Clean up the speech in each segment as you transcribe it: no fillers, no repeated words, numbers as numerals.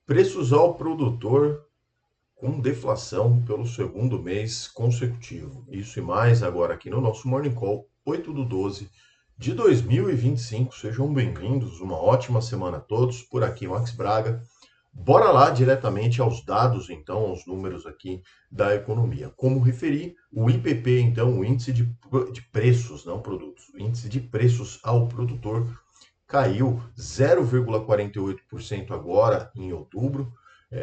Preços ao produtor com deflação pelo segundo mês consecutivo. Isso e mais agora aqui no nosso Morning Call, 8/12 de 2025. Sejam bem-vindos, uma ótima semana a todos. Por aqui, Max Braga. Bora lá diretamente aos dados, então, aos números aqui da economia. Como referi, o IPP, então, o índice de preços, não produtos, o índice de preços ao produtor caiu 0,48% agora em outubro,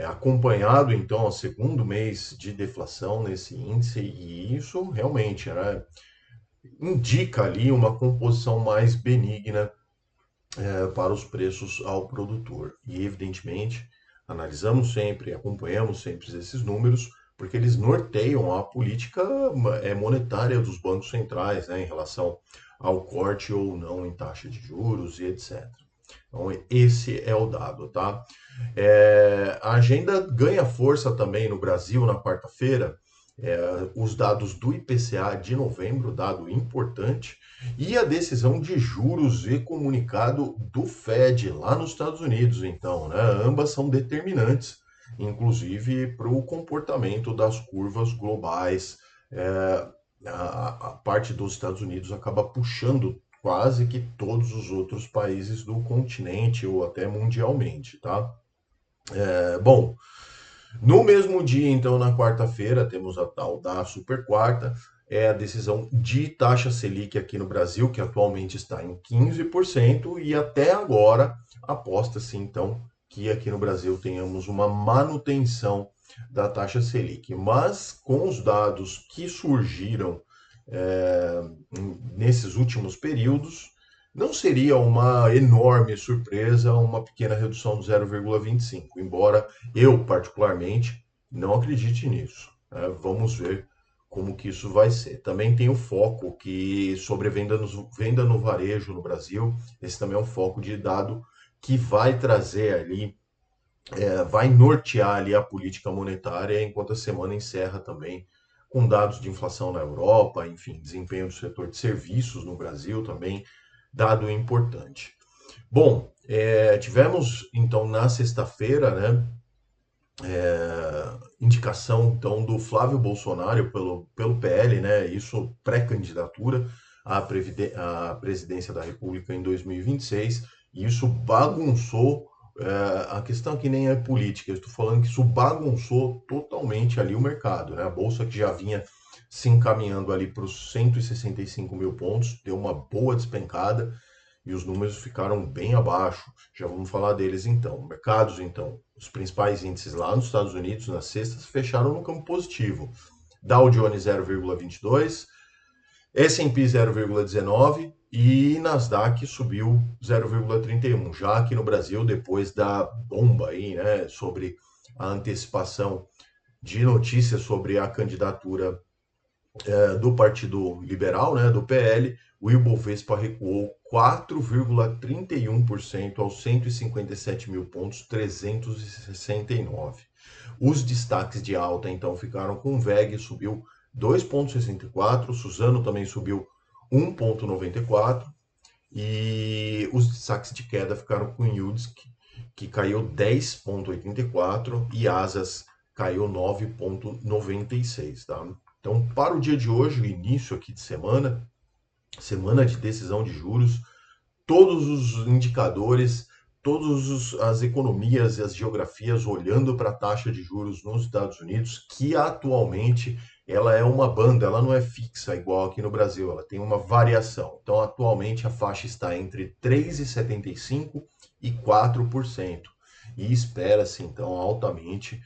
acompanhado então ao segundo mês de deflação nesse índice, e isso realmente, né, indica ali uma composição mais benigna para os preços ao produtor. E evidentemente, analisamos sempre, acompanhamos sempre esses números, porque eles norteiam a política monetária dos bancos centrais, né, em relação ao corte ou não em taxa de juros e etc. Então, esse é o dado, tá? A agenda ganha força também no Brasil na quarta-feira. Os dados do IPCA de novembro, dado importante, e a decisão de juros e comunicado do Fed lá nos Estados Unidos. Então, né, ambas são determinantes, inclusive para o comportamento das curvas globais. É, a parte dos Estados Unidos acaba puxando quase que todos os outros países do continente ou até mundialmente, tá? Bom, no mesmo dia, então, na quarta-feira, temos a tal da super quarta, é a decisão de taxa Selic aqui no Brasil, que atualmente está em 15%, e até agora aposta-se, então, que aqui no Brasil tenhamos uma manutenção da taxa Selic. Mas com os dados que surgiram é, nesses últimos períodos, não seria uma enorme surpresa uma pequena redução do 0,25, embora eu, particularmente, não acredite nisso. Né? Vamos ver como que isso vai ser. Também tem o foco que sobre venda no varejo no Brasil. Esse também é um foco de dado que vai trazer ali, vai nortear ali a política monetária, enquanto a semana encerra também com dados de inflação na Europa, enfim, desempenho do setor de serviços no Brasil também, dado importante. Bom, tivemos então na sexta-feira, né, indicação então do Flávio Bolsonaro pelo PL, né, isso pré-candidatura à presidência da República em 2026, e isso bagunçou. A questão aqui nem é política, eu estou falando que isso bagunçou totalmente ali o mercado, né? A bolsa que já vinha se encaminhando ali para os 165 mil pontos, deu uma boa despencada e os números ficaram bem abaixo. Já vamos falar deles então. Mercados, então, os principais índices lá nos Estados Unidos, nas sextas, fecharam no campo positivo. Dow Jones 0,22, S&P 0,19 e Nasdaq subiu 0,31. Já aqui no Brasil, depois da bomba aí, né, sobre a antecipação de notícias sobre a candidatura do Partido Liberal, né, do PL, o Ibovespa recuou 4,31% aos 157 mil pontos 369. Os destaques de alta então ficaram com o VEG, subiu 2,64, Suzano também subiu 1,94 e os destaques de queda ficaram com o Yields, que caiu 10,84 e Asas caiu 9,96, tá? Então, para o dia de hoje, o início aqui de semana, semana de decisão de juros, todos os indicadores, todas as economias e as geografias olhando para a taxa de juros nos Estados Unidos, que atualmente ela é uma banda, ela não é fixa igual aqui no Brasil, ela tem uma variação. Então, atualmente a faixa está entre 3,75% e 4%. E espera-se, então, altamente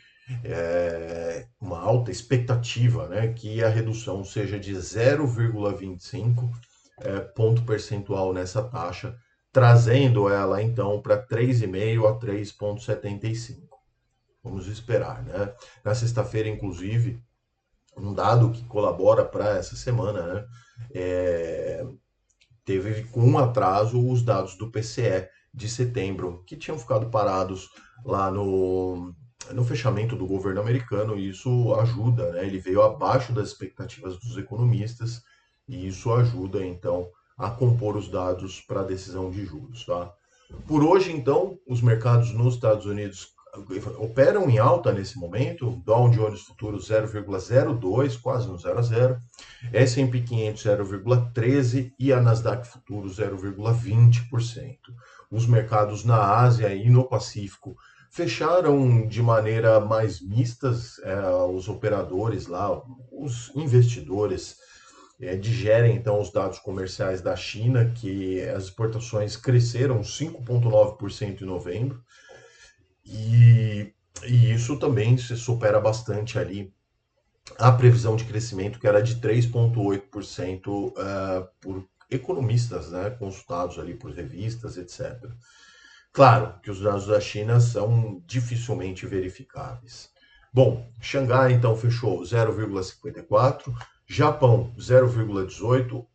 uma alta expectativa, né, que a redução seja de 0,25 ponto percentual nessa taxa, trazendo ela então para 3,5 a 3,75. Vamos esperar, né? Na sexta-feira, inclusive, um dado que colabora para essa semana, né? Teve com um atraso os dados do PCE de setembro, que tinham ficado parados lá no fechamento do governo americano, e isso ajuda, né? Ele veio abaixo das expectativas dos economistas, e isso ajuda, então, a compor os dados para a decisão de juros, tá? Por hoje, então, os mercados nos Estados Unidos operam em alta nesse momento, Dow Jones Futuro 0,02, quase no 0 a 0, S&P 500 0,13 e a Nasdaq Futuro 0,20%. Os mercados na Ásia e no Pacífico fecharam de maneira mais mistas, os operadores lá, os investidores digerem então os dados comerciais da China, que as exportações cresceram 5,9% em novembro, e, e isso também se supera bastante ali a previsão de crescimento, que era de 3,8% por economistas, né, consultados ali por revistas, etc. Claro que os dados da China são dificilmente verificáveis. Bom, Xangai então fechou 0,54, Japão 0,18,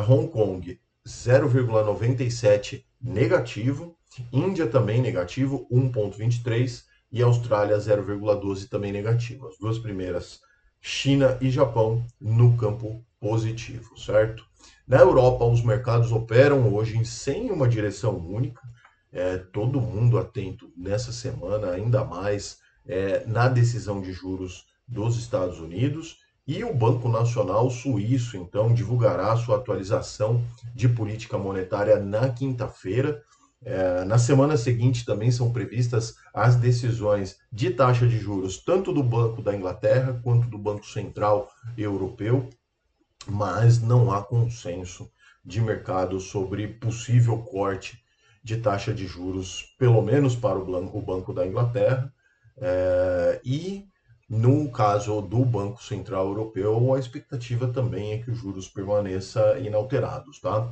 Hong Kong 0,97 negativo, Índia também negativo 1,23 e Austrália 0,12 também negativo. As duas primeiras, China e Japão, no campo positivo, certo? Na Europa, os mercados operam hoje sem uma direção única. Todo mundo atento nessa semana, ainda mais na decisão de juros dos Estados Unidos, e o Banco Nacional Suíço, então, divulgará sua atualização de política monetária na quinta-feira. Na semana seguinte também são previstas as decisões de taxa de juros, tanto do Banco da Inglaterra quanto do Banco Central Europeu, mas não há consenso de mercado sobre possível corte de taxa de juros, pelo menos para o Banco da Inglaterra, e no caso do Banco Central Europeu, a expectativa também é que os juros permaneçam inalterados, tá?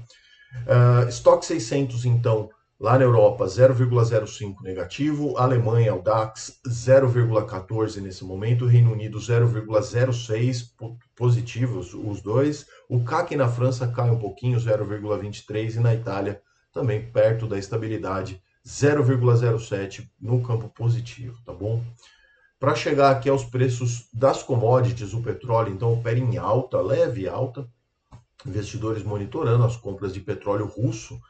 Stock 600, então, lá na Europa, 0,05 negativo, Alemanha, o DAX, 0,14 nesse momento, Reino Unido, 0,06 positivos, os dois. O CAC na França cai um pouquinho, 0,23, e na Itália, também perto da estabilidade, 0,07 no campo positivo, tá bom? Para chegar aqui aos preços das commodities, o petróleo, então, opera em alta, leve alta, investidores monitorando as compras de petróleo russo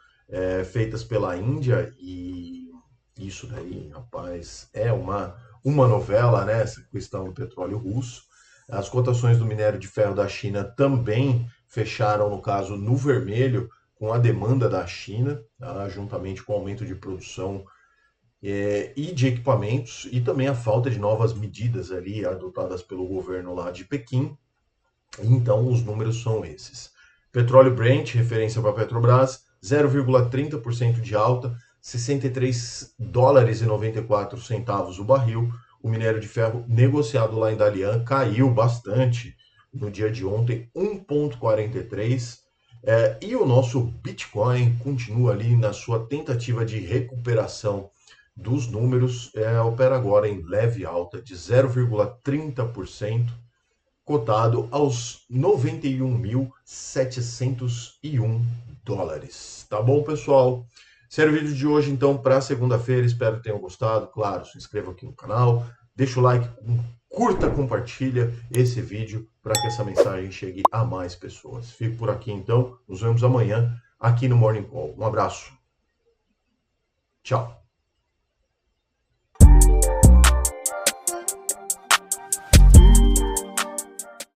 feitas pela Índia, e isso daí, rapaz, é uma novela, né? Essa questão do petróleo russo. As cotações do minério de ferro da China também fecharam, no caso, no vermelho, com a demanda da China, tá? Juntamente com o aumento de produção e de equipamentos, e também a falta de novas medidas ali adotadas pelo governo lá de Pequim. Então, os números são esses. Petróleo Brent, referência para a Petrobras, 0,30% de alta, 63 dólares e 94 centavos o barril. O minério de ferro negociado lá em Dalian caiu bastante no dia de ontem, 1,43. E o nosso Bitcoin continua ali na sua tentativa de recuperação dos números, opera agora em leve alta de 0,30%, cotado aos 91.701 dólares. Tá bom, pessoal? Esse era o vídeo de hoje, então, para segunda-feira. Espero que tenham gostado. Claro, se inscreva aqui no canal, deixa o like, curta, compartilha esse vídeo para que essa mensagem chegue a mais pessoas. Fico por aqui, então. Nos vemos amanhã aqui no Morning Call. Um abraço. Tchau.